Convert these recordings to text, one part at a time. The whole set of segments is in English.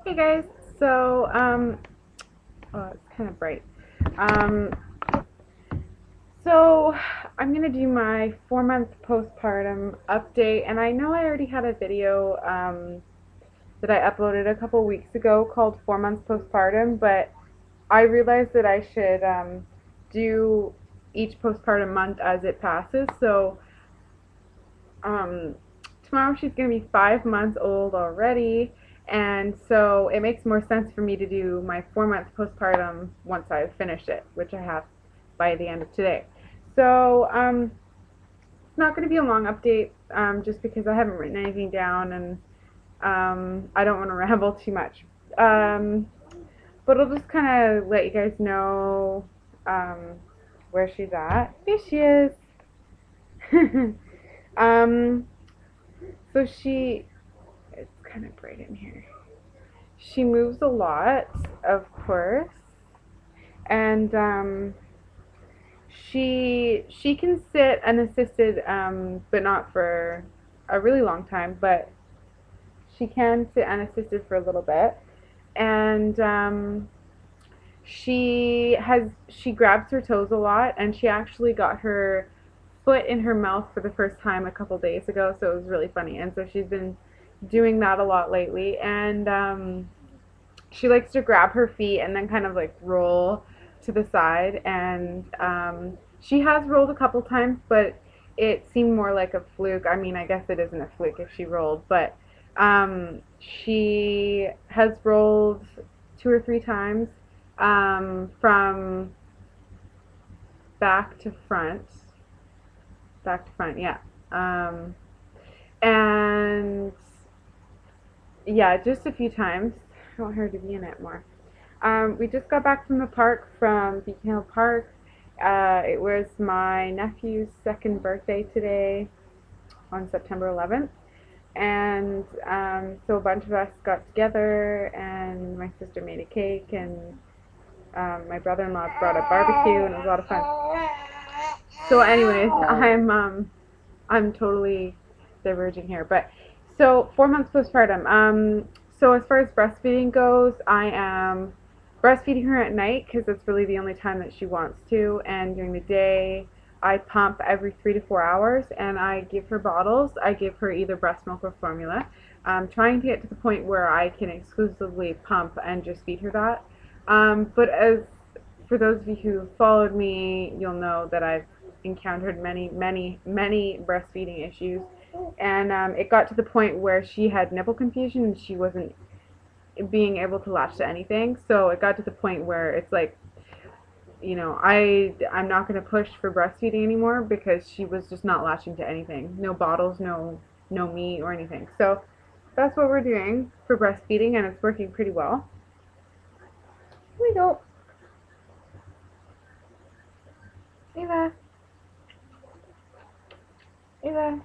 Hey guys, so oh, it's kind of bright. Um, so I'm gonna do my 4 month postpartum update, and I know I already had a video that I uploaded a couple weeks ago called 4 months postpartum, but I realized that I should do each postpartum month as it passes. So um, tomorrow she's going to be 5 months old already, and so it makes more sense for me to do my 4 month postpartum once I've finished it, which I have by the end of today. So it's not going to be a long update, just because I haven't written anything down, and I don't want to ramble too much. Um, but I'll just kind of let you guys know where she's at. Here she is. um, so it's kind of bright in here. She moves a lot, of course, and she can sit unassisted, but not for a really long time. But she can sit unassisted for a little bit, and she grabs her toes a lot, and she actually got her foot in her mouth for the first time a couple days ago, so it was really funny. And so she's been doing that a lot lately, and she likes to grab her feet and then kind of like roll to the side. And she has rolled a couple times, but it seemed more like a fluke. I mean, I guess it isn't a fluke if she rolled, but she has rolled 2 or 3 times, from back to front. Back to front, yeah. And yeah, just a few times. I want her to be in it more. We just got back from the park, from Beacon Hill Park. It was my nephew's second birthday today, on September 11th. And so a bunch of us got together, and my sister made a cake, and my brother-in-law brought a barbecue, and it was a lot of fun. So anyways, I'm totally diverging here, but so 4 months postpartum. So as far as breastfeeding goes, I am breastfeeding her at night because that's really the only time that she wants to, and during the day I pump every 3 to 4 hours, and I give her bottles. I give her either breast milk or formula. I'm trying to get to the point where I can exclusively pump and just feed her that. But as for those of you who followed me, you'll know that I've encountered many breastfeeding issues, and it got to the point where she had nipple confusion and she wasn't being able to latch to anything. So it got to the point where it's like, I'm not going to push for breastfeeding anymore because she was just not latching to anything. No bottles, no meat or anything. So that's what we're doing for breastfeeding, and it's working pretty well. Here we go. Ava. Ava.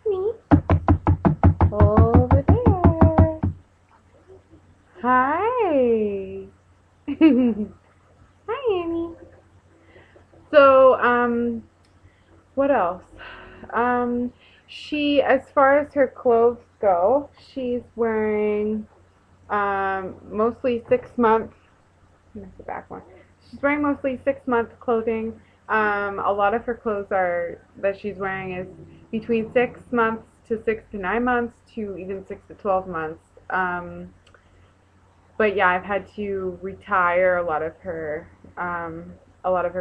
Me. Over there. Hi. Hi, Annie. So, what else? As far as her clothes go, she's wearing, mostly 6 month. That's the back one. She's wearing mostly 6 month clothing. A lot of her clothes that she's wearing is between 6 months to 6 to 9 months to even 6 to 12 months. But yeah, I've had to retire a lot of her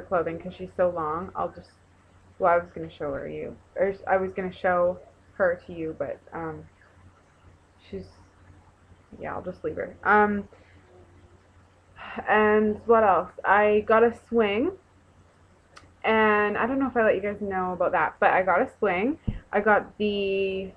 clothing because she's so long. I was gonna show I was gonna show her to you, but she's, yeah, I'll just leave her. And what else? I got a swing, and I don't know if I let you guys know about that, but I got a swing. I got the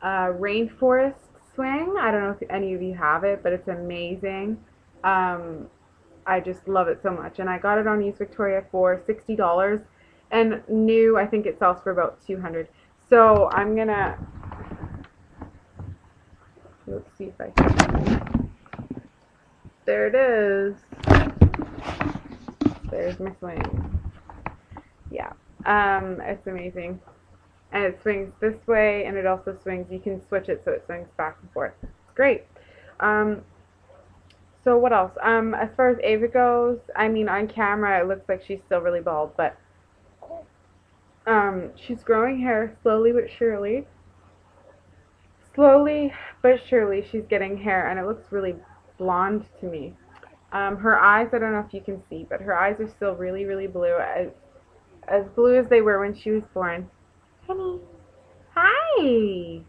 rainforest swing. I don't know if any of you have it, but it's amazing. I just love it so much, and I got it on East Victoria for $60, and new, I think it sells for about $200. So I'm gonna, let's see if I can. There it is. There's my swing. Yeah, it's amazing. And it swings this way, and it also swings, you can switch it so it swings back and forth. It's great. Um, so what else? As far as Ava goes, I mean, on camera it looks like she's still really bald, but she's growing hair slowly but surely. Slowly but surely, she's getting hair, and it looks really blonde to me. Her eyes, I don't know if you can see, but her eyes are still really, really blue, as blue as they were when she was born. Honey, hi,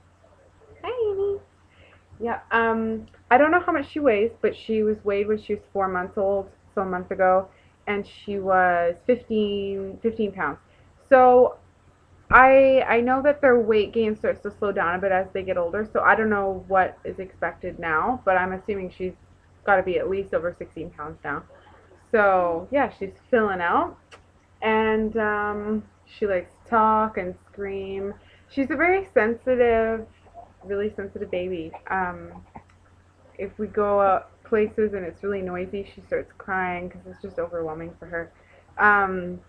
hi, honey. Yeah. I don't know how much she weighs, but she was weighed when she was 4 months old, so a month ago, and she was 15 pounds. So I know that their weight gain starts to slow down a bit as they get older, so I don't know what is expected now, but I'm assuming she's got to be at least over 16 pounds now. So yeah, she's filling out, and she likes to talk and scream. She's a very sensitive, really sensitive baby. If we go out places and it's really noisy, she starts crying because it's just overwhelming for her. Um,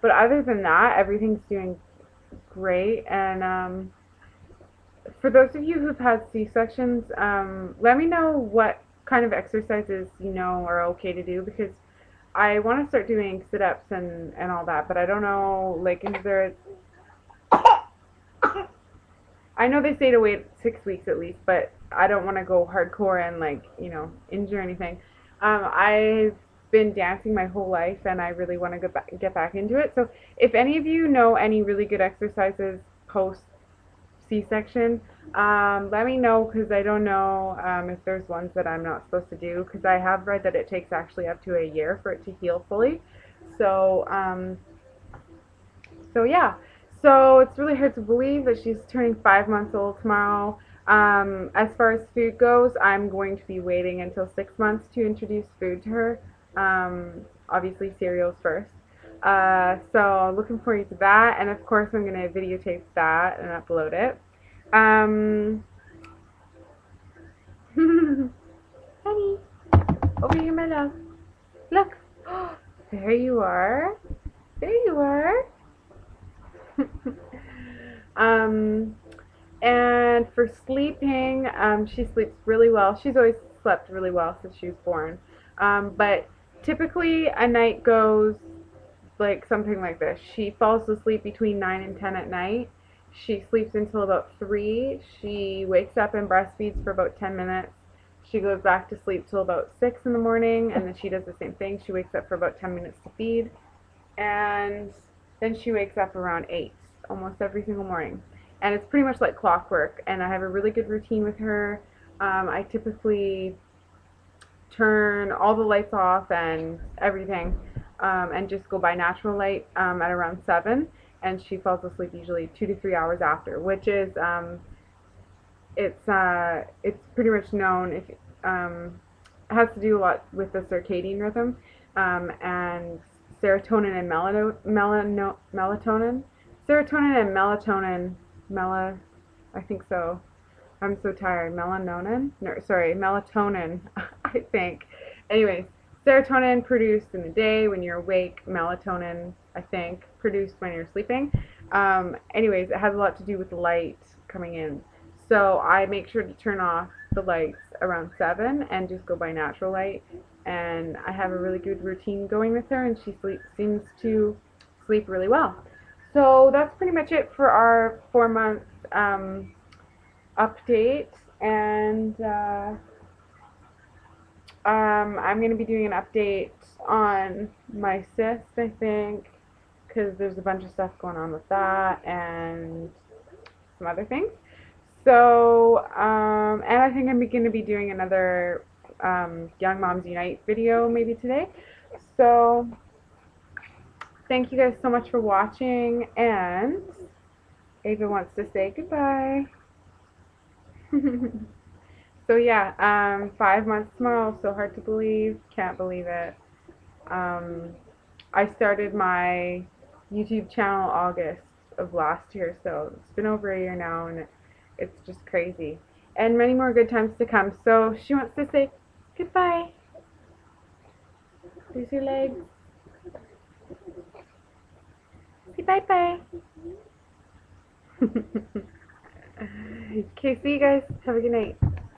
but other than that, everything's doing great. And for those of you who've had C-sections, let me know what kind of exercises you know are okay to do, because I want to start doing sit-ups and all that, but I don't know, like, is there, I know they say to wait 6 weeks at least, but I don't want to go hardcore and, like, injure anything. I've been dancing my whole life, and I really want to get back into it. So if any of you know any really good exercises post C-section, let me know, because I don't know if there's ones that I'm not supposed to do, because I have read that it takes actually up to a year for it to heal fully. So, so yeah. So it's really hard to believe that she's turning 5 months old tomorrow. As far as food goes, I'm going to be waiting until 6 months to introduce food to her. Obviously cereals first. So looking forward to that, and of course I'm going to videotape that and upload it. Um, Honey, over here, my love. Look. There you are. There you are. um, and for sleeping, she sleeps really well. She's always slept really well since she was born. But typically a night goes like something like this. She falls asleep between 9 and 10 at night. She sleeps until about 3. She wakes up and breastfeeds for about 10 minutes. She goes back to sleep till about 6 in the morning, and then she does the same thing. She wakes up for about 10 minutes to feed, and then she wakes up around 8 almost every single morning. And it's pretty much like clockwork, and I have a really good routine with her. I typically turn all the lights off and everything, and just go by natural light at around 7, and she falls asleep usually 2 to 3 hours after, which is it's pretty much known, if it has to do a lot with the circadian rhythm, and serotonin and melatonin, serotonin and I think so. I'm so tired. Melatonin? No, sorry, melatonin, I think. Anyways, serotonin produced in the day when you're awake, melatonin, I think, produced when you're sleeping. Anyways, it has a lot to do with the light coming in. So I make sure to turn off the lights around 7 and just go by natural light. And I have a really good routine going with her, and she seems to sleep really well. So that's pretty much it for our 4 month update, and I'm going to be doing an update on my cyst, I think, because there's a bunch of stuff going on with that and some other things. So, and I think I'm going to be doing another Young Moms Unite video maybe today. So, thank you guys so much for watching, and Ava wants to say goodbye. So yeah, 5 months tomorrow, so hard to believe, can't believe it. I started my YouTube channel August of last year, so it's been over a year now, and it's just crazy. And many more good times to come. So she wants to say goodbye. There's your legs. Say bye-bye. Okay, see you guys. Have a good night.